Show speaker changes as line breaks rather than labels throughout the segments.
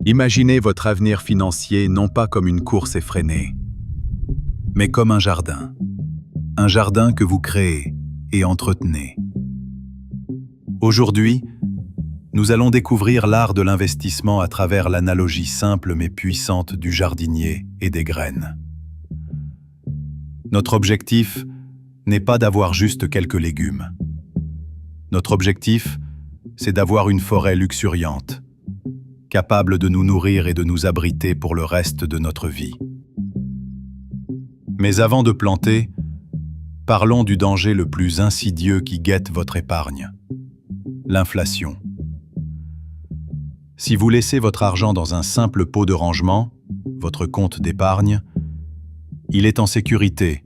Imaginez votre avenir financier non pas comme une course effrénée, mais comme un jardin. Un jardin que vous créez et entretenez. Aujourd'hui, nous allons découvrir l'art de l'investissement à travers l'analogie simple mais puissante du jardinier et des graines. Notre objectif n'est pas d'avoir juste quelques légumes. Notre objectif, c'est d'avoir une forêt luxuriante, capable de nous nourrir et de nous abriter pour le reste de notre vie. Mais avant de planter, parlons du danger le plus insidieux qui guette votre épargne, l'inflation. Si vous laissez votre argent dans un simple pot de rangement, votre compte d'épargne, il est en sécurité,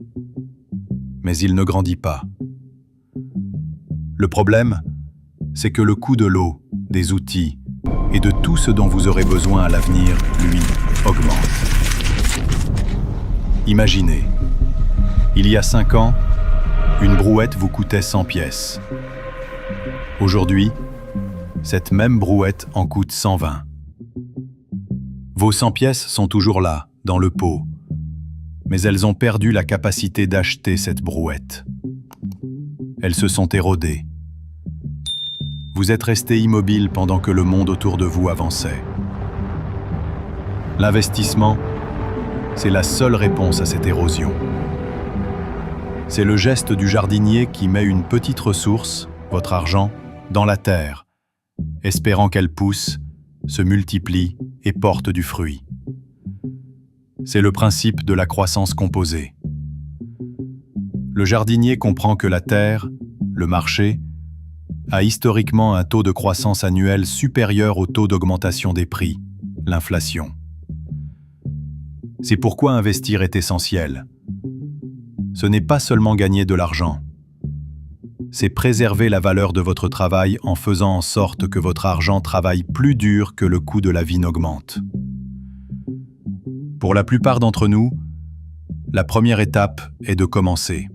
mais il ne grandit pas. Le problème, c'est que le coût de l'eau, des outils et de tout ce dont vous aurez besoin à l'avenir, lui, augmente. Imaginez, il y a 5 ans, une brouette vous coûtait 100 pièces. Aujourd'hui, cette même brouette en coûte 120. Vos 100 pièces sont toujours là, dans le pot, mais elles ont perdu la capacité d'acheter cette brouette. Elles se sont érodées. Vous êtes resté immobile pendant que le monde autour de vous avançait. L'investissement, c'est la seule réponse à cette érosion. C'est le geste du jardinier qui met une petite ressource, votre argent, dans la terre, espérant qu'elle pousse, se multiplie et porte du fruit. C'est le principe de la croissance composée. Le jardinier comprend que la terre, le marché, a historiquement un taux de croissance annuel supérieur au taux d'augmentation des prix, l'inflation. C'est pourquoi investir est essentiel. Ce n'est pas seulement gagner de l'argent, c'est préserver la valeur de votre travail en faisant en sorte que votre argent travaille plus dur que le coût de la vie n'augmente. Pour la plupart d'entre nous, la première étape est de commencer.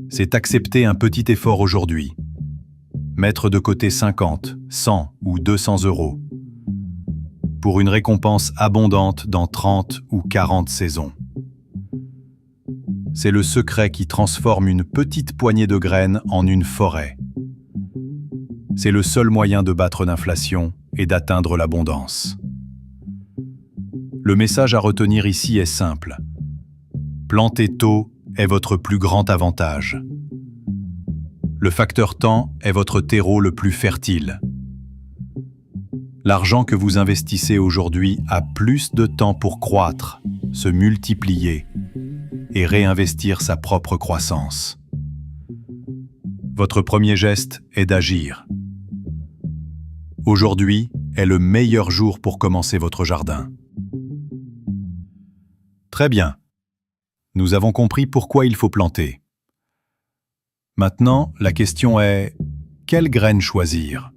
C'est accepter un petit effort aujourd'hui. Mettre de côté 50, 100 ou 200 euros pour une récompense abondante dans 30 ou 40 saisons. C'est le secret qui transforme une petite poignée de graines en une forêt. C'est le seul moyen de battre l'inflation et d'atteindre l'abondance. Le message à retenir ici est simple. Planter tôt est votre plus grand avantage. Le facteur temps est votre terreau le plus fertile. L'argent que vous investissez aujourd'hui a plus de temps pour croître, se multiplier et réinvestir sa propre croissance. Votre premier geste est d'agir. Aujourd'hui est le meilleur jour pour commencer votre jardin. Très bien. Nous avons compris pourquoi il faut planter. Maintenant, la question est, quelle graine choisir?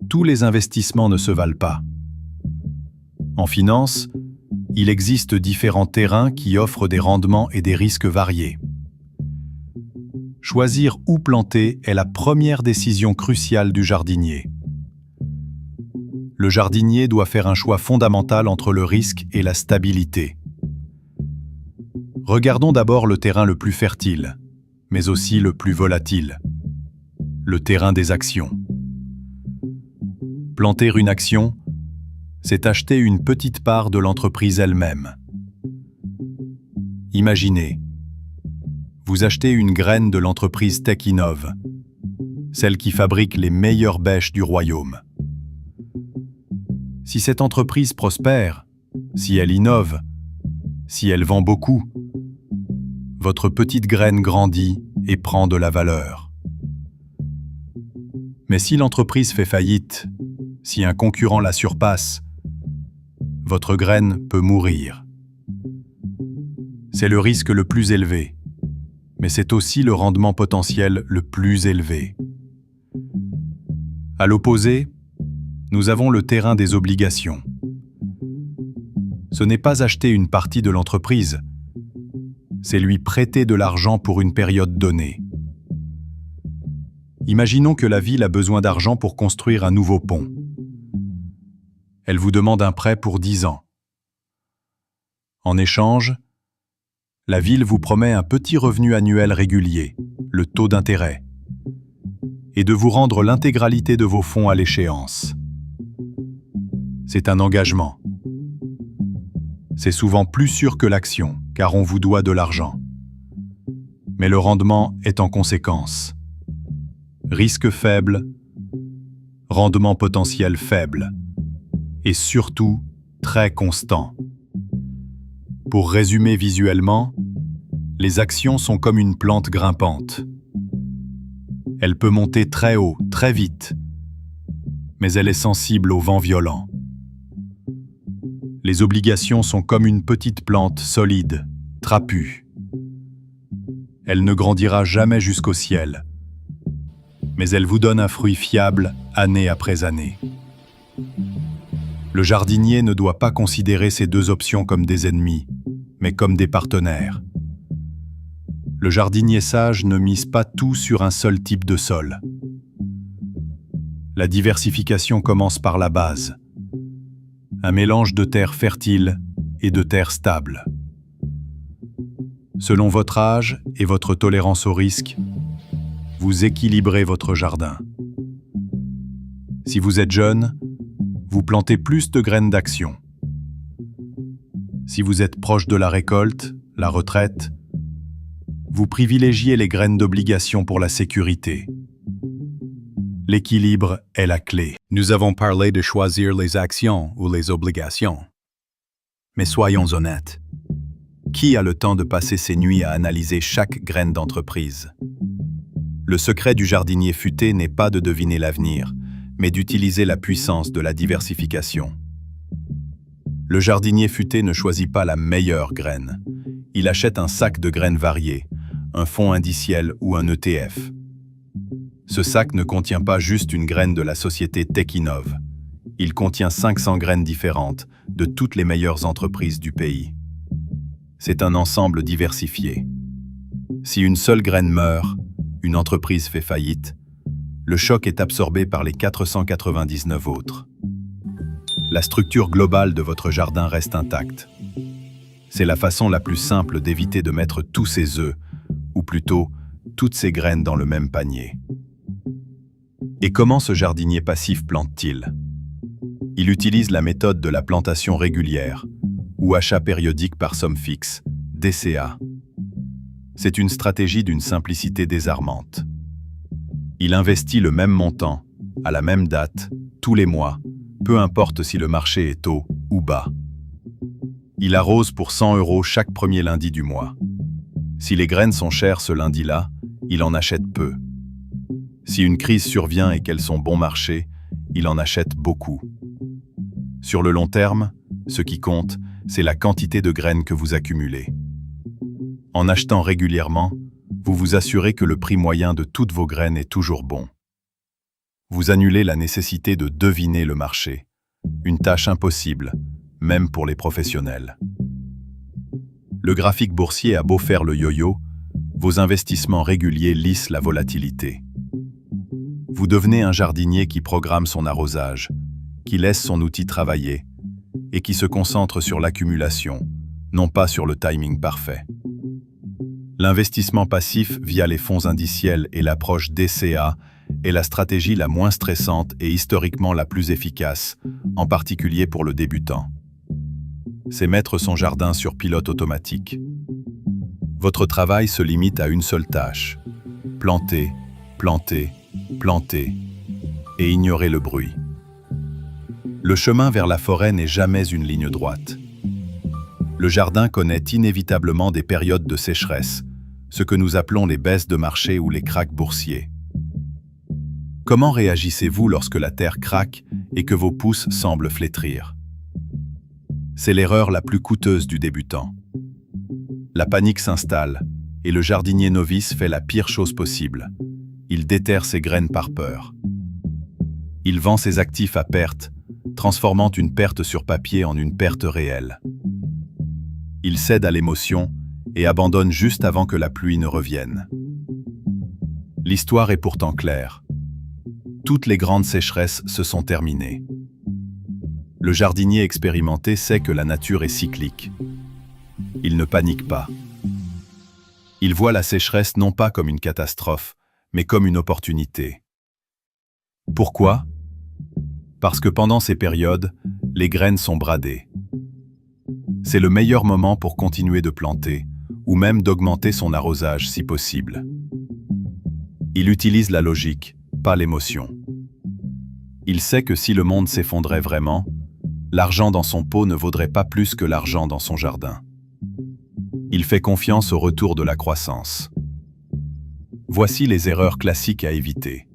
Tous les investissements ne se valent pas. En finance, il existe différents terrains qui offrent des rendements et des risques variés. Choisir où planter est la première décision cruciale du jardinier. Le jardinier doit faire un choix fondamental entre le risque et la stabilité. Regardons d'abord le terrain le plus fertile, mais aussi le plus volatile, le terrain des actions. Planter une action, c'est acheter une petite part de l'entreprise elle-même. Imaginez, vous achetez une graine de l'entreprise TechInnov, celle qui fabrique les meilleures bêches du royaume. Si cette entreprise prospère, si elle innove, si elle vend beaucoup, votre petite graine grandit et prend de la valeur. Mais si l'entreprise fait faillite, si un concurrent la surpasse, votre graine peut mourir. C'est le risque le plus élevé, mais c'est aussi le rendement potentiel le plus élevé. À l'opposé, nous avons le terrain des obligations. Ce n'est pas acheter une partie de l'entreprise, c'est lui prêter de l'argent pour une période donnée. Imaginons que la ville a besoin d'argent pour construire un nouveau pont. Elle vous demande un prêt pour 10 ans. En échange, la ville vous promet un petit revenu annuel régulier, le taux d'intérêt, et de vous rendre l'intégralité de vos fonds à l'échéance. C'est un engagement. C'est souvent plus sûr que l'action, car on vous doit de l'argent. Mais le rendement est en conséquence. Risque faible, rendement potentiel faible, et surtout très constant. Pour résumer visuellement, les actions sont comme une plante grimpante. Elle peut monter très haut, très vite, mais elle est sensible au vent violent. Les obligations sont comme une petite plante solide, trapue. Elle ne grandira jamais jusqu'au ciel, mais elle vous donne un fruit fiable année après année. Le jardinier ne doit pas considérer ces deux options comme des ennemis, mais comme des partenaires. Le jardinier sage ne mise pas tout sur un seul type de sol. La diversification commence par la base. Un mélange de terres fertiles et de terres stables. Selon votre âge et votre tolérance au risque, vous équilibrez votre jardin. Si vous êtes jeune, vous plantez plus de graines d'action. Si vous êtes proche de la récolte, la retraite, vous privilégiez les graines d'obligation pour la sécurité. L'équilibre est la clé.
Nous avons parlé de choisir les actions ou les obligations. Mais soyons honnêtes. Qui a le temps de passer ses nuits à analyser chaque graine d'entreprise? Le secret du jardinier futé n'est pas de deviner l'avenir, mais d'utiliser la puissance de la diversification. Le jardinier futé ne choisit pas la meilleure graine. Il achète un sac de graines variées, un fonds indiciel ou un ETF. Ce sac ne contient pas juste une graine de la société Techinov. Il contient 500 graines différentes de toutes les meilleures entreprises du pays. C'est un ensemble diversifié. Si une seule graine meurt, une entreprise fait faillite, le choc est absorbé par les 499 autres. La structure globale de votre jardin reste intacte. C'est la façon la plus simple d'éviter de mettre tous ses œufs, ou plutôt toutes ses graines dans le même panier. Et comment ce jardinier passif plante-t-il? Il utilise la méthode de la plantation régulière, ou achat périodique par somme fixe, DCA. C'est une stratégie d'une simplicité désarmante. Il investit le même montant, à la même date, tous les mois, peu importe si le marché est haut ou bas. Il arrose pour 100 € chaque premier lundi du mois. Si les graines sont chères ce lundi-là, il en achète peu. Si une crise survient et qu'elles sont bon marché, il en achète beaucoup. Sur le long terme, ce qui compte, c'est la quantité de graines que vous accumulez. En achetant régulièrement, vous vous assurez que le prix moyen de toutes vos graines est toujours bon. Vous annulez la nécessité de deviner le marché, une tâche impossible, même pour les professionnels. Le graphique boursier a beau faire le yo-yo, vos investissements réguliers lissent la volatilité. Vous devenez un jardinier qui programme son arrosage, qui laisse son outil travailler et qui se concentre sur l'accumulation, non pas sur le timing parfait. L'investissement passif via les fonds indiciels et l'approche DCA est la stratégie la moins stressante et historiquement la plus efficace, en particulier pour le débutant. C'est mettre son jardin sur pilote automatique. Votre travail se limite à une seule tâche: planter, planter, planter et ignorer le bruit. Le chemin vers la forêt n'est jamais une ligne droite. Le jardin connaît inévitablement des périodes de sécheresse, ce que nous appelons les baisses de marché ou les cracks boursiers. Comment réagissez-vous lorsque la terre craque et que vos pousses semblent flétrir? C'est l'erreur la plus coûteuse du débutant. La panique s'installe et le jardinier novice fait la pire chose possible. Il déterre ses graines par peur. Il vend ses actifs à perte, transformant une perte sur papier en une perte réelle. Il cède à l'émotion et abandonne juste avant que la pluie ne revienne. L'histoire est pourtant claire. Toutes les grandes sécheresses se sont terminées.
Le jardinier expérimenté sait que la nature est cyclique. Il ne panique pas. Il voit la sécheresse non pas comme une catastrophe, mais comme une opportunité. Pourquoi? Parce que pendant ces périodes, les graines sont bradées. C'est le meilleur moment pour continuer de planter, ou même d'augmenter son arrosage si possible. Il utilise la logique, pas l'émotion. Il sait que si le monde s'effondrait vraiment, l'argent dans son pot ne vaudrait pas plus que l'argent dans son jardin. Il fait confiance au retour de la croissance. Voici les erreurs classiques à éviter.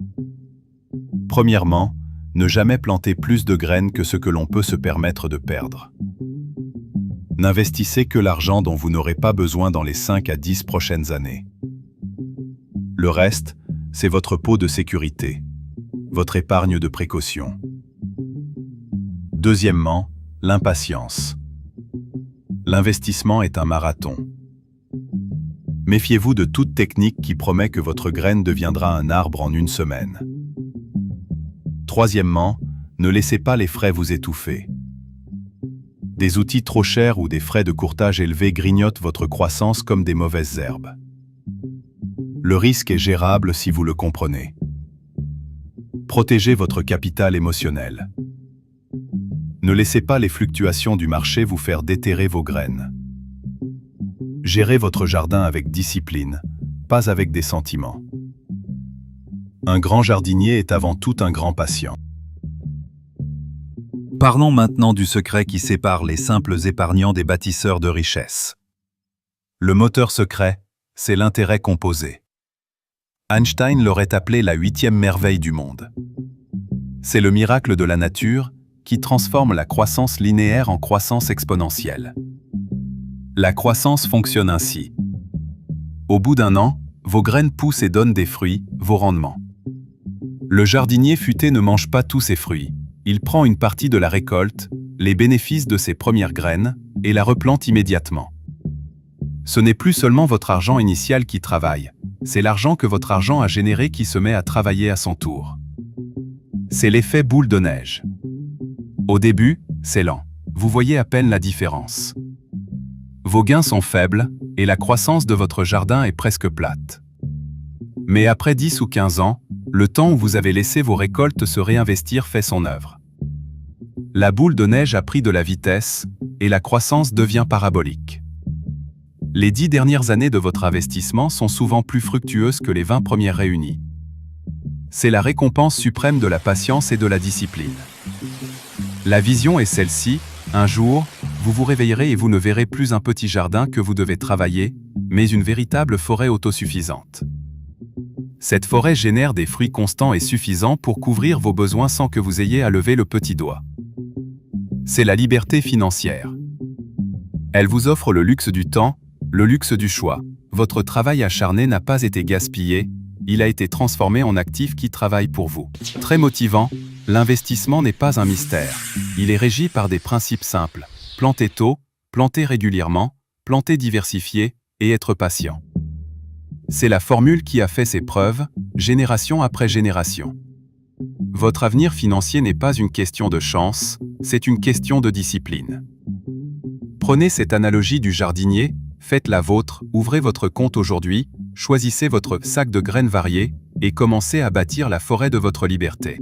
Premièrement, ne jamais planter plus de graines que ce que l'on peut se permettre de perdre. N'investissez que l'argent dont vous n'aurez pas besoin dans les 5 à 10 prochaines années. Le reste, c'est votre pot de sécurité, votre épargne de précaution. Deuxièmement, l'impatience. L'investissement est un marathon. Méfiez-vous de toute technique qui promet que votre graine deviendra un arbre en une semaine. Troisièmement, ne laissez pas les frais vous étouffer. Des outils trop chers ou des frais de courtage élevés grignotent votre croissance comme des mauvaises herbes. Le risque est gérable si vous le comprenez. Protégez votre capital émotionnel. Ne laissez pas les fluctuations du marché vous faire déterrer vos graines. Gérez votre jardin avec discipline, pas avec des sentiments. Un grand jardinier est avant tout un grand patient.
Parlons maintenant du secret qui sépare les simples épargnants des bâtisseurs de richesse.
Le moteur secret, c'est l'intérêt composé. Einstein l'aurait appelé la 8e merveille du monde. C'est le miracle de la nature qui transforme la croissance linéaire en croissance exponentielle. La croissance fonctionne ainsi. Au bout d'un an, vos graines poussent et donnent des fruits, vos rendements. Le jardinier futé ne mange pas tous ses fruits. Il prend une partie de la récolte, les bénéfices de ses premières graines, et la replante immédiatement. Ce n'est plus seulement votre argent initial qui travaille, c'est l'argent que votre argent a généré qui se met à travailler à son tour. C'est l'effet boule de neige. Au début, c'est lent. Vous voyez à peine la différence. Vos gains sont faibles et la croissance de votre jardin est presque plate. Mais après 10 ou 15 ans, le temps où vous avez laissé vos récoltes se réinvestir fait son œuvre. La boule de neige a pris de la vitesse et la croissance devient parabolique. Les 10 dernières années de votre investissement sont souvent plus fructueuses que les 20 premières réunies. C'est la récompense suprême de la patience et de la discipline. La vision est celle-ci: un jour, vous vous réveillerez et vous ne verrez plus un petit jardin que vous devez travailler, mais une véritable forêt autosuffisante. Cette forêt génère des fruits constants et suffisants pour couvrir vos besoins sans que vous ayez à lever le petit doigt. C'est la liberté financière. Elle vous offre le luxe du temps, le luxe du choix. Votre travail acharné n'a pas été gaspillé, il a été transformé en actif qui travaille pour vous. Très motivant, l'investissement n'est pas un mystère. Il est régi par des principes simples. Planter tôt, planter régulièrement, planter diversifié et être patient. C'est la formule qui a fait ses preuves, génération après génération. Votre avenir financier n'est pas une question de chance, c'est une question de discipline. Prenez cette analogie du jardinier, faites la vôtre, ouvrez votre compte aujourd'hui, choisissez votre sac de graines variées et commencez à bâtir la forêt de votre liberté.